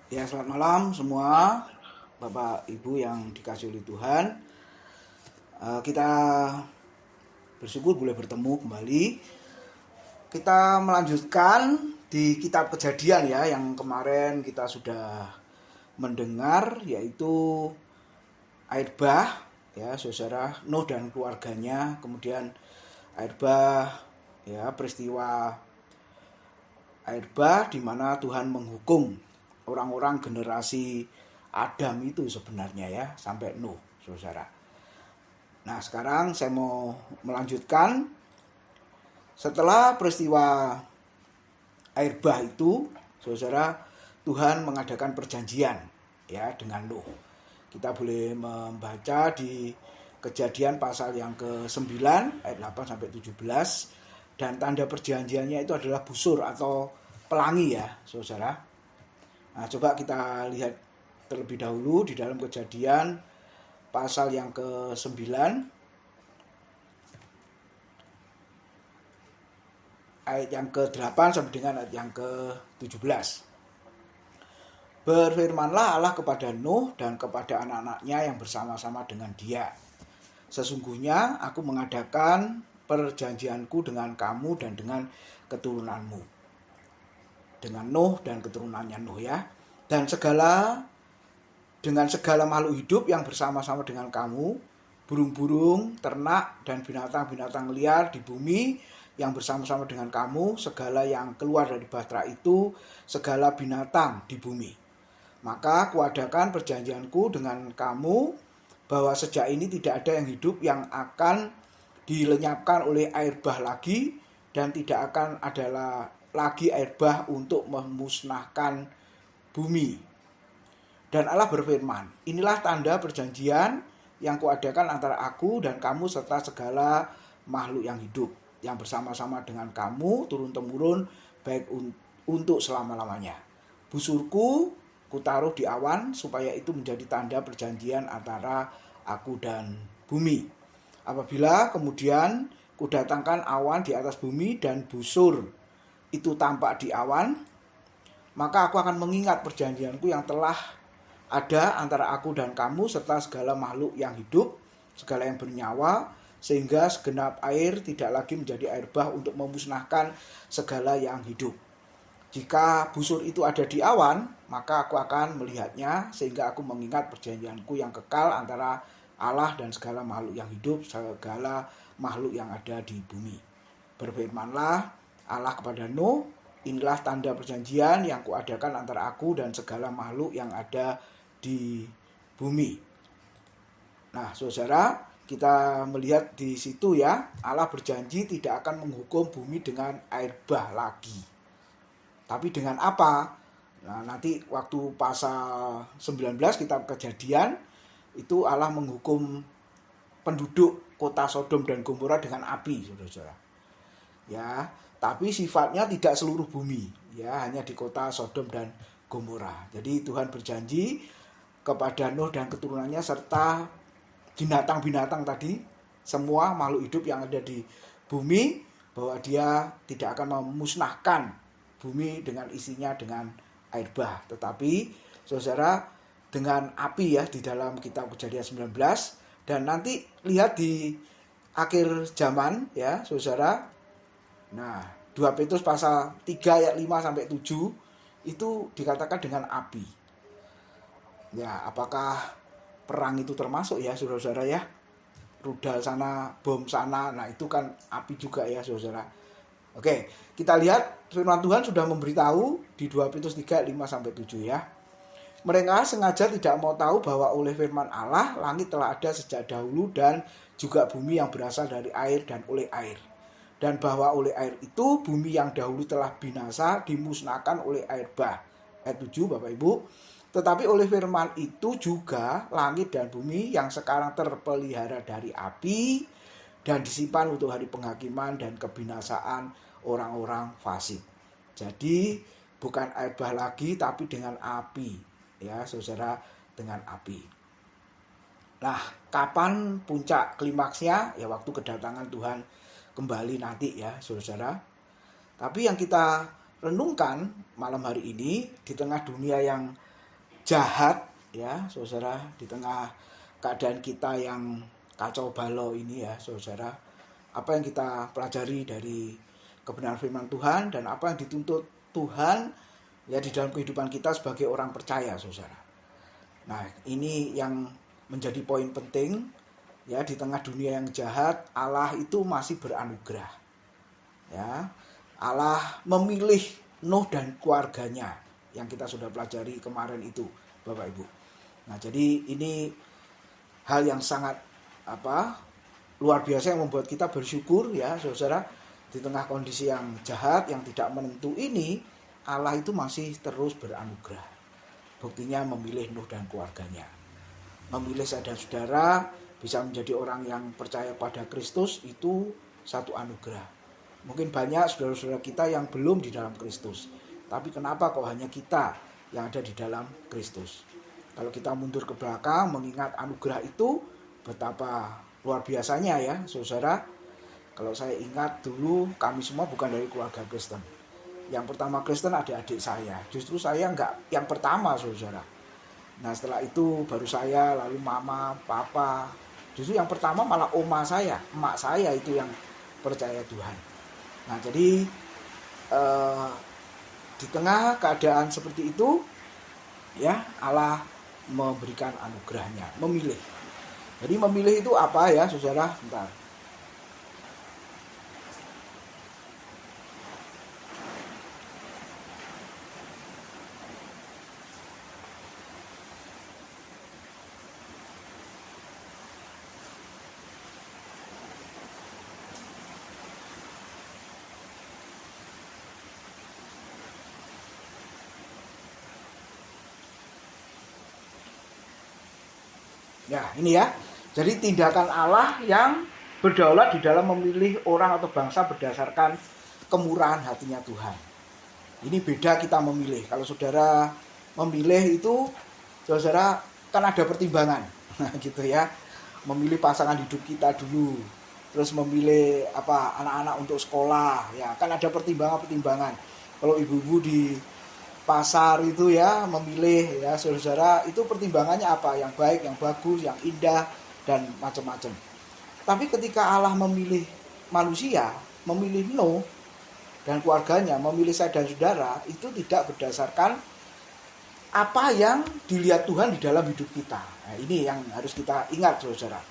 Ya, selamat malam semua Bapak Ibu yang dikasihi oleh Tuhan. Kita bersyukur boleh bertemu kembali. Kita melanjutkan di kitab Kejadian ya, yang kemarin kita sudah mendengar, yaitu air bah ya, saudara, Nuh dan keluarganya. Kemudian air bah ya, peristiwa air bah di mana Tuhan menghukum orang-orang generasi Adam itu sebenarnya ya, sampai Nuh, saudara. Nah, sekarang saya mau melanjutkan. Setelah peristiwa air bah itu, saudara, Tuhan mengadakan perjanjian ya dengan Nuh. Kita boleh membaca di Kejadian pasal yang ke-9 ayat 8 sampai 17, dan tanda perjanjiannya itu adalah busur atau pelangi ya, saudara. Nah, coba kita lihat terlebih dahulu di dalam Kejadian pasal yang ke-9 ayat yang ke-8 sampai dengan ayat yang ke-17. Berfirmanlah Allah kepada Nuh dan kepada anak-anaknya yang bersama-sama dengan dia. Sesungguhnya aku mengadakan perjanjianku dengan kamu dan dengan keturunanmu. Dengan Nuh dan keturunannya Nuh ya. Dan dengan segala makhluk hidup yang bersama-sama dengan kamu, burung-burung, ternak, dan binatang-binatang liar di bumi yang bersama-sama dengan kamu, segala yang keluar dari bahtera itu, segala binatang di bumi. Maka kuadakan perjanjianku dengan kamu, bahwa sejak ini tidak ada yang hidup yang akan dilenyapkan oleh air bah lagi, dan tidak akan ada lagi air bah untuk memusnahkan bumi. Dan Allah berfirman, inilah tanda perjanjian yang kuadakan antara aku dan kamu serta segala makhluk yang hidup yang bersama-sama dengan kamu turun-temurun, baik untuk selama-lamanya. Busurku kutaruh di awan supaya itu menjadi tanda perjanjian antara aku dan bumi. Apabila kemudian kudatangkan awan di atas bumi dan busur itu tampak di awan, maka aku akan mengingat perjanjianku yang telah ada antara aku dan kamu serta segala makhluk yang hidup, segala yang bernyawa, sehingga segenap air tidak lagi menjadi air bah untuk memusnahkan segala yang hidup. Jika busur itu ada di awan, maka aku akan melihatnya, sehingga aku mengingat perjanjianku yang kekal antara Allah dan segala makhluk yang hidup, segala makhluk yang ada di bumi. Berfirmanlah Allah kepada Nuh, inilah tanda perjanjian yang kuadakan antara aku dan segala makhluk yang ada di bumi. Nah, saudara, kita melihat di situ ya, Allah berjanji tidak akan menghukum bumi dengan air bah lagi. Tapi dengan apa? Nah, nanti waktu pasal 19 kitab Kejadian itu Allah menghukum penduduk kota Sodom dan Gomora dengan api, saudara-saudara. Ya, tapi sifatnya tidak seluruh bumi, ya, hanya di kota Sodom dan Gomora. Jadi Tuhan berjanji kepada Nuh dan keturunannya serta binatang-binatang tadi, semua makhluk hidup yang ada di bumi, bahwa dia tidak akan memusnahkan bumi dengan isinya dengan air bah, tetapi saudara dengan api ya, di dalam kitab Kejadian 19. Dan nanti lihat di akhir zaman ya, saudara. Nah, 2 Petrus pasal 3 ayat 5 sampai 7 itu dikatakan dengan api. Ya, apakah perang itu termasuk ya, saudara-saudara ya? Rudal sana, bom sana, nah itu kan api juga ya, saudara. Oke, kita lihat firman Tuhan sudah memberitahu di 2 Petrus 3 ayat 5 sampai 7 ya. Mereka sengaja tidak mau tahu bahwa oleh firman Allah langit telah ada sejak dahulu dan juga bumi yang berasal dari air dan oleh air. Dan bahwa oleh air itu bumi yang dahulu telah binasa dimusnahkan oleh air bah. Ayat 7 Bapak Ibu. Tetapi oleh firman itu juga langit dan bumi yang sekarang terpelihara dari api dan disimpan untuk hari penghakiman dan kebinasaan orang-orang fasik. Jadi bukan air bah lagi tapi dengan api. Ya saudara, dengan api. Nah, kapan puncak klimaksnya? Ya waktu kedatangan Tuhan kembali nanti ya saudara. Tapi yang kita renungkan malam hari ini di tengah dunia yang jahat ya saudara, di tengah keadaan kita yang kacau balau ini ya saudara, apa yang kita pelajari dari kebenaran firman Tuhan dan apa yang dituntut Tuhan ya di dalam kehidupan kita sebagai orang percaya saudara. Nah ini yang menjadi poin penting ya, di tengah dunia yang jahat Allah itu masih beranugerah ya. Allah memilih Nuh dan keluarganya yang kita sudah pelajari kemarin itu Bapak Ibu. Nah jadi ini hal yang sangat luar biasa yang membuat kita bersyukur ya saudara, di tengah kondisi yang jahat yang tidak menentu ini Allah itu masih terus beranugerah. Buktinya memilih Nuh dan keluarganya, memilih saya dan saudara bisa menjadi orang yang percaya pada Kristus, itu satu anugerah. Mungkin banyak saudara-saudara kita yang belum di dalam Kristus, tapi kenapa kok hanya kita yang ada di dalam Kristus? Kalau kita mundur ke belakang mengingat anugerah itu, betapa luar biasanya ya saudara. Kalau saya ingat dulu kami semua bukan dari keluarga Kristen. Yang pertama Kristen adik-adik saya. Justru saya enggak yang pertama saudara. Nah setelah itu baru saya, lalu mama, papa. Justru yang pertama malah oma saya, emak saya itu yang percaya Tuhan. Nah jadi di tengah keadaan seperti itu ya Allah memberikan anugerahnya, memilih. Jadi memilih itu apa ya saudara? Bentar. Ya ini ya, jadi tindakan Allah yang berdaulat di dalam memilih orang atau bangsa berdasarkan kemurahan hatinya Tuhan. Ini beda kita memilih. Kalau saudara memilih itu, saudara kan ada pertimbangan, gitu ya. Memilih pasangan hidup kita dulu, terus memilih anak-anak untuk sekolah, ya kan ada pertimbangan-pertimbangan. Kalau ibu-ibu di pasar itu ya memilih ya saudara, itu pertimbangannya apa, yang baik, yang bagus, yang indah dan macam-macam. Tapi ketika Allah memilih manusia, memilih Nuh dan keluarganya, memilih saya dan saudara, itu tidak berdasarkan apa yang dilihat Tuhan di dalam hidup kita. Nah, ini yang harus kita ingat saudara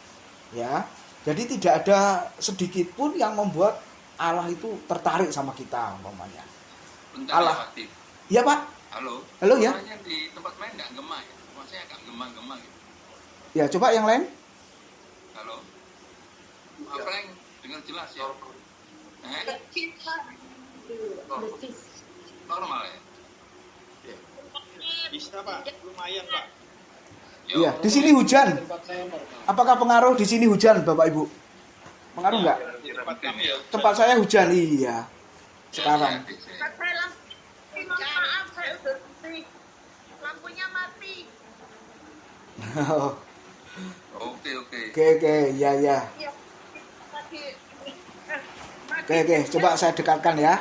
ya. Jadi tidak ada sedikit pun yang membuat Allah itu tertarik sama kita umpamanya. Allah ya Pak. Halo ya. Di tempat lain nggak gema ya? Maksudnya agak gema gitu. Ya coba yang lain. Halo. Apa yang dengar jelas ya? Normal ya? Bisa Pak, lumayan Pak. Iya, di sini hujan. Apakah pengaruh di sini hujan Bapak Ibu? Pengaruh nggak? Tempat saya hujan, iya. Sekarang. Maaf, saya udah pusing. Lampunya mati. Oke, ya. Oke, coba saya dekatkan ya.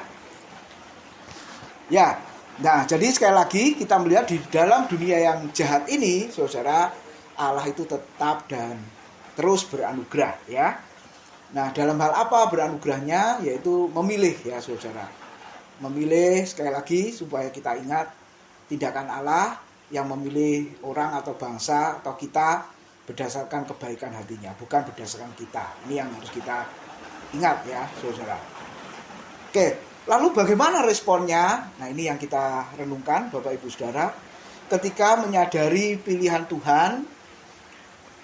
Ya, nah jadi sekali lagi kita melihat di dalam dunia yang jahat ini, saudara, Allah itu tetap dan terus beranugerah ya. Nah dalam hal apa beranugerahnya? Yaitu memilih ya saudara. Memilih sekali lagi supaya kita ingat tindakan Allah yang memilih orang atau bangsa atau kita berdasarkan kebaikan hatinya, bukan berdasarkan kita. Ini yang harus kita ingat ya saudara. Oke, lalu bagaimana responnya? Nah ini yang kita renungkan Bapak Ibu Saudara. Ketika menyadari pilihan Tuhan,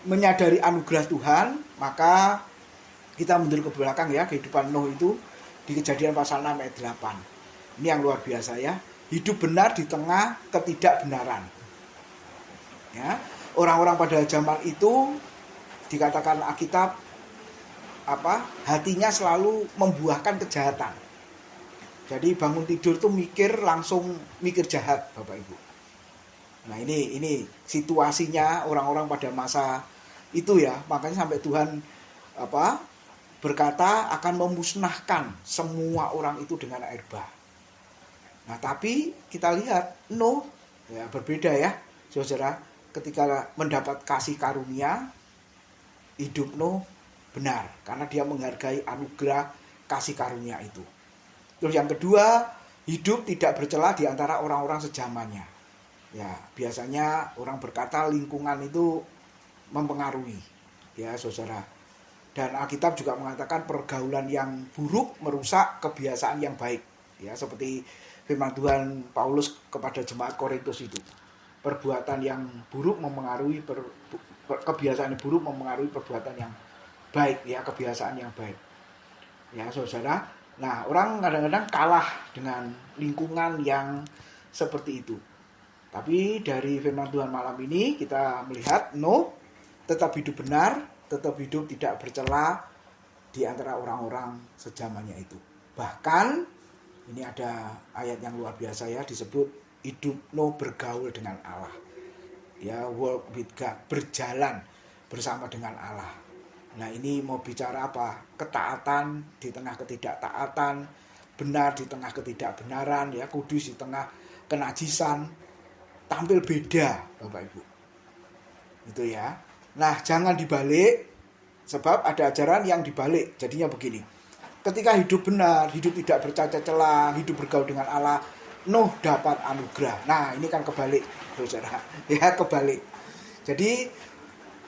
menyadari anugerah Tuhan, maka kita mundur ke belakang ya, kehidupan Nuh itu di Kejadian pasal 6 ayat 8. Ini yang luar biasa ya. Hidup benar di tengah ketidakbenaran. Ya, orang-orang pada zaman itu dikatakan Alkitab hatinya selalu membuahkan kejahatan. Jadi bangun tidur tuh langsung mikir jahat Bapak Ibu. Nah ini situasinya orang-orang pada masa itu ya. Makanya sampai Tuhan berkata akan memusnahkan semua orang itu dengan air bah. Nah tapi kita lihat Nuh ya berbeda ya saudara, ketika mendapat kasih karunia, hidup Nuh benar karena dia menghargai anugerah kasih karunia itu. Terus yang kedua, hidup tidak bercela di antara orang-orang sejamannya. Ya, biasanya orang berkata lingkungan itu mempengaruhi, ya saudara. Dan Alkitab juga mengatakan pergaulan yang buruk merusak kebiasaan yang baik. Ya, seperti firman Tuhan Paulus kepada jemaat Korintus itu. Perbuatan yang buruk mempengaruhi kebiasaan yang buruk mempengaruhi perbuatan yang baik, ya, kebiasaan yang baik. Ya, saudara. Nah, orang kadang-kadang kalah dengan lingkungan yang seperti itu. Tapi dari firman Tuhan malam ini kita melihat Nuh tetap hidup benar, tetap hidup tidak bercela di antara orang-orang sejamannya itu. Bahkan ini ada ayat yang luar biasa ya, disebut hidup Nuh bergaul dengan Allah. Ya, walk with God, berjalan bersama dengan Allah. Nah, ini mau bicara apa? Ketaatan di tengah ketidaktaatan, benar di tengah ketidakbenaran, ya, kudus di tengah kenajisan, tampil beda, Bapak Ibu. Itu ya. Nah, jangan dibalik, sebab ada ajaran yang dibalik. Jadinya begini. Ketika hidup benar, hidup tidak bercacat celah, hidup bergaul dengan Allah, Nuh dapat anugerah. Nah, ini kan kebalik, saudara. Ya, kebalik. Jadi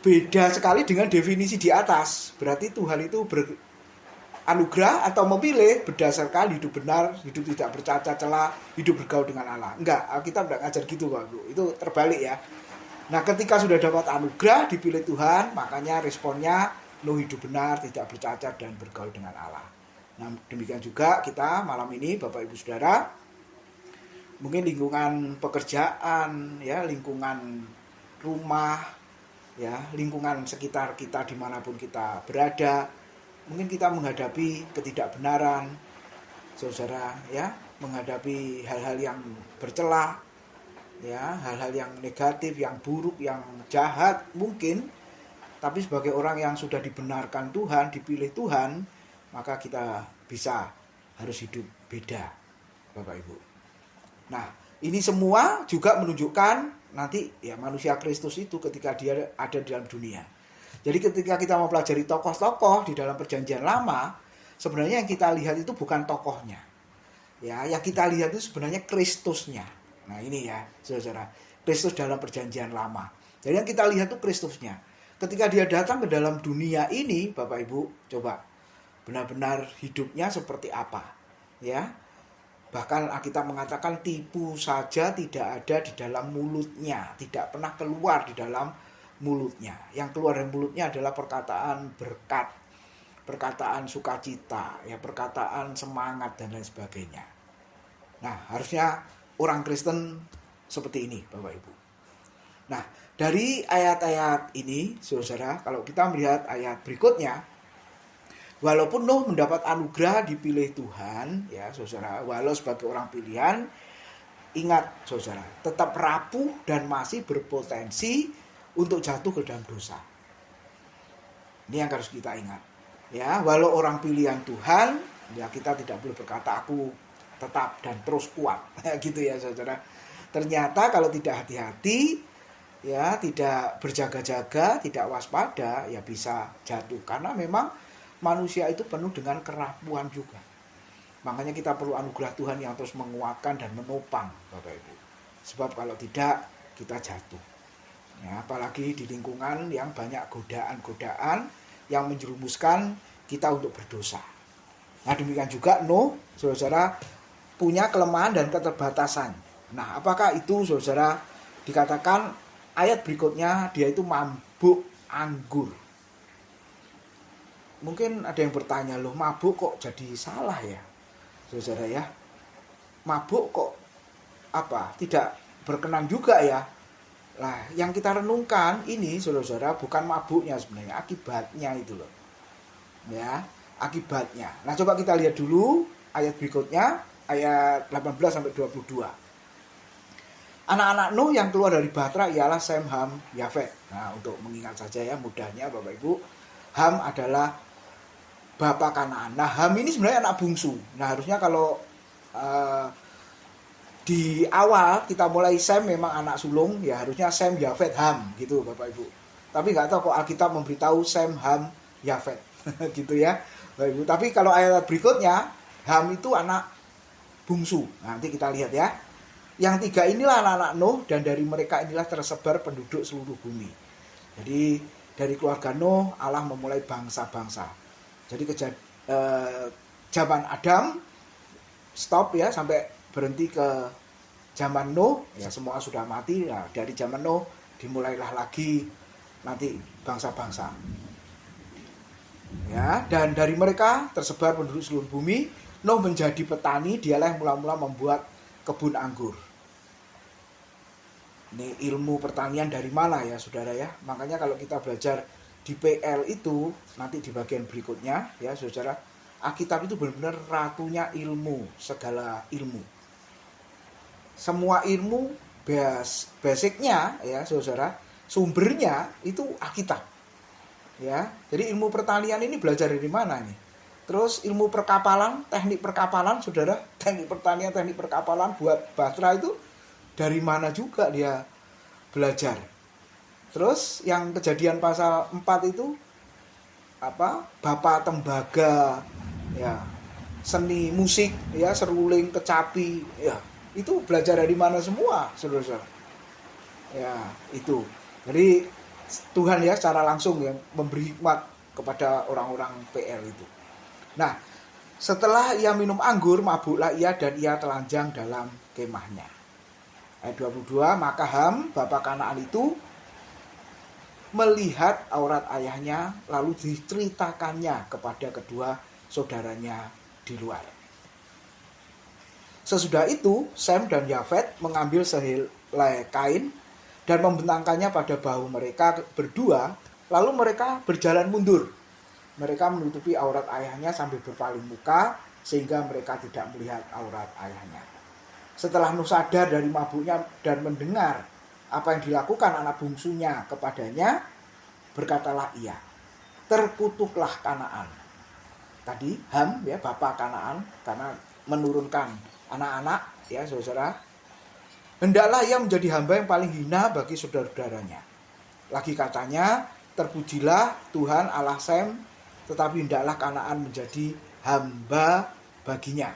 beda sekali dengan definisi di atas. Berarti Tuhan itu beranugerah atau memilih berdasarkan hidup benar, hidup tidak bercacat celah, hidup bergaul dengan Allah. Enggak, kita tidak ngajar gitu, Pak Bu. Itu terbalik ya. Nah, ketika sudah dapat anugerah, dipilih Tuhan, makanya responnya Nuh hidup benar, tidak bercacat dan bergaul dengan Allah. Nah, demikian juga kita malam ini Bapak Ibu Saudara, mungkin lingkungan pekerjaan, ya, lingkungan rumah, ya, lingkungan sekitar kita dimanapun kita berada, mungkin kita menghadapi ketidakbenaran, saudara, ya, menghadapi hal-hal yang bercela, ya, hal-hal yang negatif, yang buruk, yang jahat mungkin. Tapi sebagai orang yang sudah dibenarkan Tuhan, dipilih Tuhan, maka kita harus hidup beda, Bapak Ibu. Nah, ini semua juga menunjukkan nanti ya manusia Kristus itu ketika dia ada di dalam dunia. Jadi ketika kita mempelajari tokoh-tokoh di dalam perjanjian lama, sebenarnya yang kita lihat itu bukan tokohnya. Ya, yang kita lihat itu sebenarnya Kristusnya. Nah, ini ya, saudara, Kristus dalam perjanjian lama. Jadi yang kita lihat itu Kristusnya. Ketika dia datang ke dalam dunia ini, Bapak Ibu, coba benar-benar hidupnya seperti apa, ya. Bahkan Alkitab mengatakan tipu saja tidak ada di dalam mulutnya, tidak pernah keluar di dalam mulutnya. Yang keluar dari mulutnya adalah perkataan berkat, perkataan sukacita, ya, perkataan semangat dan lain sebagainya. Nah, harusnya orang Kristen seperti ini, Bapak Ibu. Nah, dari ayat-ayat ini, saudara, kalau kita melihat ayat berikutnya, walaupun Nuh mendapat anugerah dipilih Tuhan, ya saudara, walau sebagai orang pilihan, ingat saudara, tetap rapuh dan masih berpotensi untuk jatuh ke dalam dosa. Ini yang harus kita ingat. Ya, walau orang pilihan Tuhan, ya kita tidak boleh berkata aku tetap dan terus kuat, gitu ya saudara. Ternyata kalau tidak hati-hati, ya tidak berjaga-jaga, tidak waspada, ya bisa jatuh karena memang manusia itu penuh dengan kerapuan juga. Makanya kita perlu anugerah Tuhan yang terus menguatkan dan menopang, Bapak Ibu. Sebab kalau tidak, kita jatuh. Ya, apalagi di lingkungan yang banyak godaan-godaan yang menjerumuskan kita untuk berdosa. Nah, demikian juga Nuh, saudara, punya kelemahan dan keterbatasan. Nah, apakah itu, saudara, dikatakan ayat berikutnya dia itu mabuk anggur. Mungkin ada yang bertanya, loh mabuk kok jadi salah ya, saudara ya? Mabuk kok tidak berkenan juga ya? Lah, yang kita renungkan ini, saudara-saudara, bukan mabuknya sebenarnya, akibatnya itu loh. Ya, akibatnya. Nah, coba kita lihat dulu ayat berikutnya, ayat 18-22. Anak-anak Nuh yang keluar dari bahtera ialah Sem, Ham, Yafet. Nah, untuk mengingat saja ya, mudahnya Bapak Ibu, Ham adalah bapak Kanaan. Nah, Ham ini sebenarnya anak bungsu. Nah, harusnya kalau di awal kita mulai Sem memang anak sulung, ya harusnya Sem, Yafet, Ham gitu Bapak Ibu. Tapi nggak tahu kok Alkitab memberitahu Sem, Ham, Yafet gitu ya Bapak Ibu. Tapi kalau ayat berikutnya, Ham itu anak bungsu. Nanti kita lihat ya. Yang 3 inilah anak-anak Nuh, dan dari mereka inilah tersebar penduduk seluruh bumi. Jadi dari keluarga Nuh Allah memulai bangsa-bangsa. Jadi zaman Adam stop ya, sampai berhenti ke zaman Nuh, ya semua sudah mati. Nah, dari zaman Nuh dimulailah lagi nanti bangsa-bangsa. Ya, dan dari mereka tersebar penduduk seluruh bumi. Nuh menjadi petani, dialah yang mula-mula membuat kebun anggur. Ini ilmu pertanian dari mana ya saudara ya? Makanya kalau kita belajar di PL itu nanti di bagian berikutnya ya saudara, Alkitab itu benar-benar ratunya ilmu, segala ilmu. Semua ilmu basicnya ya saudara, sumbernya itu Alkitab. Ya, jadi ilmu pertanian ini belajar dari mana nih? Terus ilmu perkapalan, teknik perkapalan saudara, teknik pertanian, teknik perkapalan buat bahtera itu dari mana juga dia belajar. Terus yang Kejadian pasal 4 itu Bapak tembaga ya, seni musik ya, seruling, kecapi ya, itu belajar dari mana semua saudara-saudara. Ya, itu. Jadi Tuhan ya secara langsung ya memberi hikmat kepada orang-orang PL itu. Nah, setelah ia minum anggur, mabuklah ia dan ia telanjang dalam kemahnya. Ayat 22, maka Ham, bapak Kanaan itu melihat aurat ayahnya, lalu diceritakannya kepada kedua saudaranya di luar. Sesudah itu, Sem dan Yafet mengambil sehelai kain dan membentangkannya pada bahu mereka berdua, lalu mereka berjalan mundur. Mereka menutupi aurat ayahnya sambil berpaling muka, sehingga mereka tidak melihat aurat ayahnya. Setelah Nuh sadar dari mabuknya dan mendengar apa yang dilakukan anak bungsunya kepadanya, berkatalah ia, terkutuklah Kanaan. Tadi Ham ya, bapak Kanaan, karena menurunkan anak-anak ya saudara. Hendaklah ia menjadi hamba yang paling hina bagi saudara-saudaranya. Lagi katanya, terpujilah Tuhan Allah Sem, tetapi hendaklah Kanaan menjadi hamba baginya.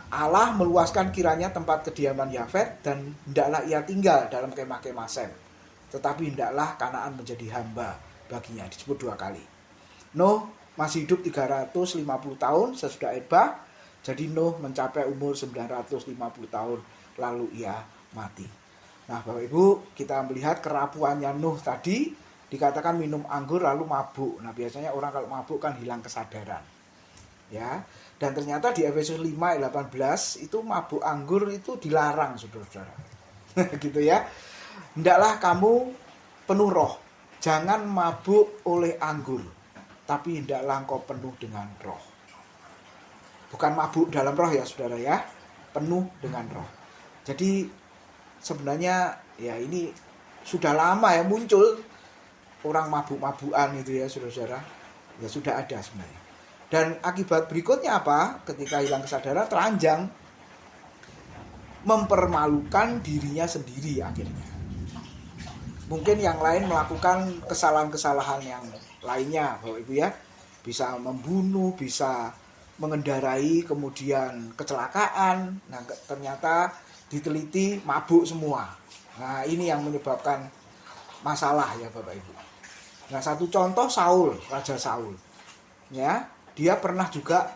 Allah meluaskan kiranya tempat kediaman Yafet, dan hendaklah ia tinggal dalam kemah-kemah Sem. Tetapi hendaklah Kanaan menjadi hamba baginya. Disebut 2 kali. Nuh masih hidup 350 tahun sesudah Ebah. Jadi Nuh mencapai umur 950 tahun, lalu ia mati. Nah Bapak Ibu, kita melihat kerapuannya Nuh tadi, dikatakan minum anggur lalu mabuk. Nah biasanya orang kalau mabuk kan hilang kesadaran. Ya, dan ternyata di Efesus 5 ayat 18 itu mabuk anggur itu dilarang saudara-saudara. Gitu ya. Hendaklah kamu penuh roh, jangan mabuk oleh anggur, tapi hendaklah engkau penuh dengan roh. Bukan mabuk dalam roh ya saudara ya, penuh dengan roh. Jadi sebenarnya ya ini sudah lama ya muncul orang mabuk-mabukan itu ya saudara-saudara. Ya sudah ada sebenarnya. Dan akibat berikutnya apa? Ketika hilang kesadaran, telanjang, mempermalukan dirinya sendiri akhirnya. Mungkin yang lain melakukan kesalahan-kesalahan yang lainnya, Bapak Ibu ya. Bisa membunuh, bisa mengendarai, kemudian kecelakaan. Nah, ternyata diteliti mabuk semua. Nah, ini yang menyebabkan masalah ya Bapak Ibu. Nah, satu contoh Saul, Raja Saul. Ya, dia pernah juga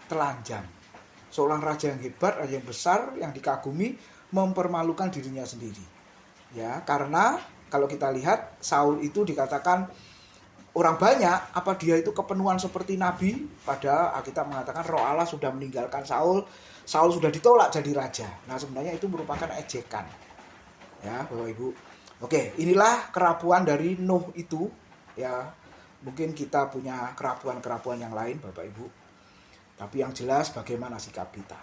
telanjang. Seorang raja yang hebat, raja yang besar, yang dikagumi, mempermalukan dirinya sendiri. Ya, karena kalau kita lihat Saul itu dikatakan orang banyak, apa dia itu kepenuhan seperti nabi? Padahal Alkitab mengatakan roh Allah sudah meninggalkan Saul. Saul sudah ditolak jadi raja. Nah, sebenarnya itu merupakan ejekan. Ya, Bapak Ibu. Oke, inilah kerapuan dari Nuh itu. Ya, mungkin kita punya kerapuan-kerapuan yang lain Bapak Ibu. Tapi yang jelas bagaimana sikap kita.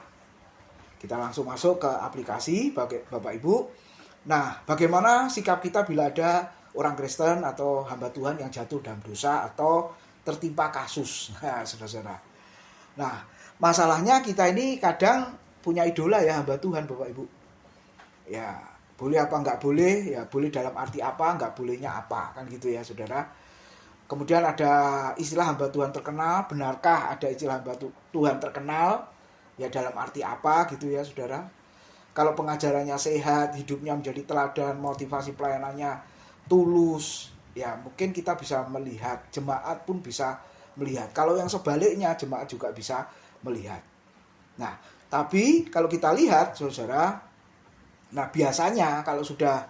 Kita langsung masuk ke aplikasi Bapak Ibu. Nah, bagaimana sikap kita bila ada orang Kristen atau hamba Tuhan yang jatuh dalam dosa atau tertimpa kasus. Nah, saudara-saudara. Nah, masalahnya kita ini kadang punya idola ya hamba Tuhan Bapak Ibu. Ya, boleh apa enggak boleh, ya boleh dalam arti apa, enggak bolehnya apa, kan gitu ya saudara. Kemudian ada istilah hamba Tuhan terkenal, benarkah ada istilah hamba Tuhan terkenal? Ya dalam arti apa gitu ya saudara. Kalau pengajarannya sehat, hidupnya menjadi teladan, motivasi pelayanannya tulus, ya mungkin kita bisa melihat, jemaat pun bisa melihat. Kalau yang sebaliknya, jemaat juga bisa melihat. Nah, tapi kalau kita lihat saudara, nah biasanya kalau sudah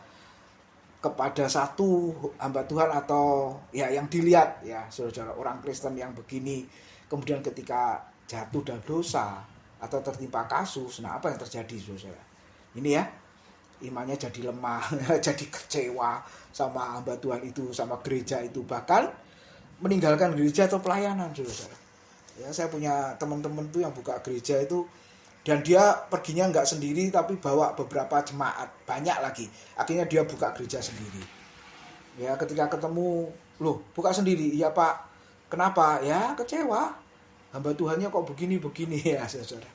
kepada satu hamba Tuhan atau ya yang dilihat ya saudara, orang Kristen yang begini, kemudian ketika jatuh dalam dosa atau tertimpa kasus, nah apa yang terjadi saudara? Ini ya, imannya jadi lemah, jadi kecewa sama hamba Tuhan itu, sama gereja itu, bahkan meninggalkan gereja atau pelayanan saudara. Ya, saya punya teman-teman tuh yang buka gereja itu, dan dia perginya nggak sendiri tapi bawa beberapa jemaat, banyak lagi. Akhirnya dia buka gereja sendiri. Ya, ketika ketemu, loh buka sendiri, iya Pak, kenapa? Ya kecewa, hamba Tuhannya kok begini-begini ya saudara.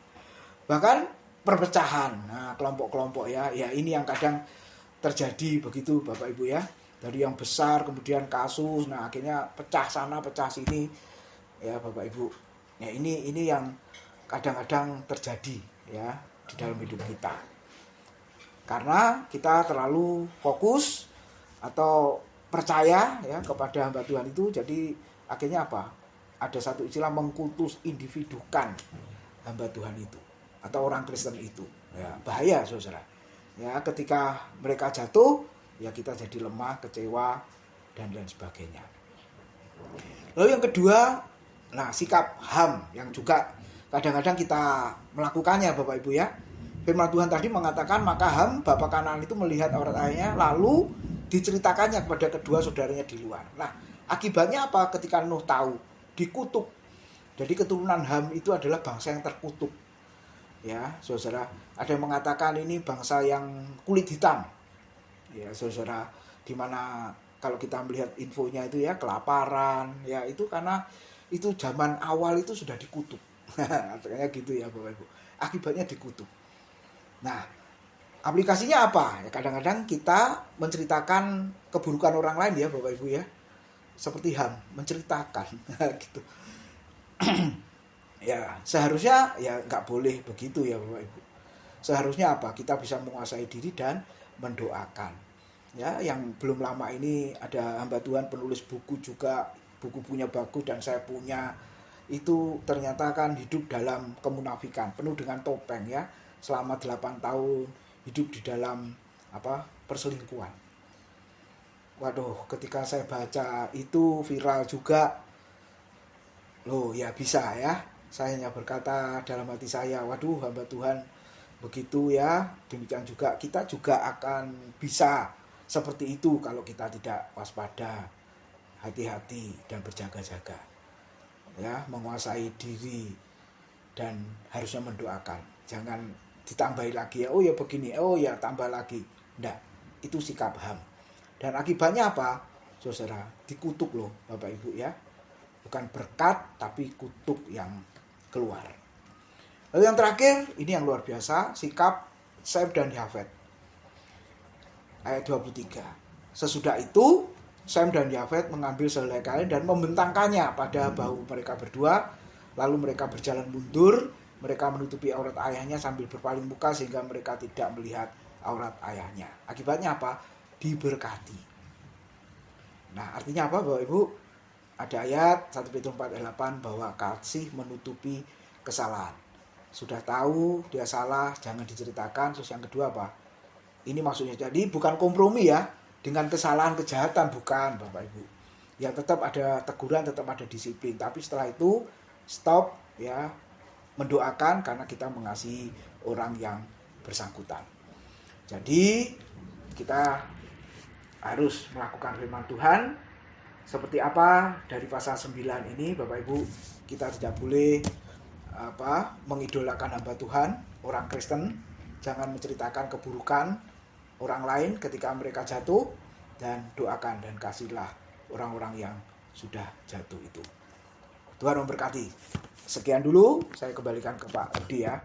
Bahkan perpecahan, nah kelompok-kelompok ya ini yang kadang terjadi begitu Bapak Ibu ya. Dari yang besar kemudian kasus, nah akhirnya pecah sana pecah sini ya Bapak Ibu. Ya ini yang kadang-kadang terjadi ya di dalam hidup kita. Karena kita terlalu fokus atau percaya ya kepada hamba Tuhan itu, jadi akhirnya apa? Ada satu istilah mengkultus individukan hamba Tuhan itu atau orang Kristen itu. Ya, bahaya saudara. Ya, ketika mereka jatuh, ya kita jadi lemah, kecewa dan lain sebagainya. Lalu yang kedua, nah sikap HAM yang juga kadang-kadang kita melakukannya Bapak Ibu ya. Firman Tuhan tadi mengatakan, maka Ham bapa Kanaan itu melihat aurat ayahnya, lalu diceritakannya kepada kedua saudaranya di luar. Nah, akibatnya apa ketika Nuh tahu? Dikutuk. Jadi keturunan Ham itu adalah bangsa yang terkutuk. Ya, saudara, ada yang mengatakan ini bangsa yang kulit hitam. Ya, saudara, di mana kalau kita melihat infonya itu ya kelaparan, ya itu karena itu zaman awal itu sudah dikutuk. Artinya gitu ya Bapak Ibu. Akibatnya dikutuk. Nah, aplikasinya apa? Ya kadang-kadang kita menceritakan keburukan orang lain ya Bapak Ibu ya. Seperti Ham menceritakan gitu. Ya, seharusnya ya nggak boleh begitu ya Bapak Ibu. Seharusnya apa? Kita bisa menguasai diri dan mendoakan. Ya, yang belum lama ini ada hamba Tuhan penulis buku juga, buku punya bagus dan saya punya, itu ternyata kan hidup dalam kemunafikan, penuh dengan topeng ya, selama 8 tahun hidup di dalam perselingkuhan. Waduh, ketika saya baca itu viral juga. Loh, ya bisa ya. Saya hanya berkata dalam hati saya, waduh hamba Tuhan begitu ya. Demikian juga kita juga akan bisa seperti itu kalau kita tidak waspada, hati-hati dan berjaga-jaga. Ya, menguasai diri dan harusnya mendoakan. Jangan ditambahi lagi ya, oh ya begini, oh ya tambah lagi. Enggak, itu sikap HAM. Dan akibatnya apa? Saudara, dikutuk loh Bapak Ibu ya. Bukan berkat tapi kutuk yang keluar. Lalu yang terakhir, ini yang luar biasa, sikap Sem dan Yafet. Ayat 23. Sesudah itu Sem dan Yafet mengambil sehelai kain dan membentangkannya pada bahu mereka berdua. Lalu mereka berjalan mundur. Mereka menutupi aurat ayahnya sambil berpaling muka sehingga mereka tidak melihat aurat ayahnya. Akibatnya apa? Diberkati. Nah, artinya apa Bapak Ibu? Ada ayat 1 Petrus 4:8 bahwa kasih menutupi kesalahan. Sudah tahu dia salah, jangan diceritakan. Terus yang kedua apa? Ini maksudnya jadi bukan kompromi ya dengan kesalahan kejahatan, bukan Bapak Ibu. Ya tetap ada teguran, tetap ada disiplin. Tapi setelah itu stop ya, mendoakan karena kita mengasihi orang yang bersangkutan. Jadi kita harus melakukan firman Tuhan. Seperti apa dari pasal 9 ini Bapak Ibu, kita tidak boleh mengidolakan hamba Tuhan, orang Kristen. Jangan menceritakan keburukan orang lain ketika mereka jatuh, dan doakan dan kasihlah orang-orang yang sudah jatuh itu. Tuhan memberkati. Sekian dulu, saya kembalikan ke Pak Udi ya.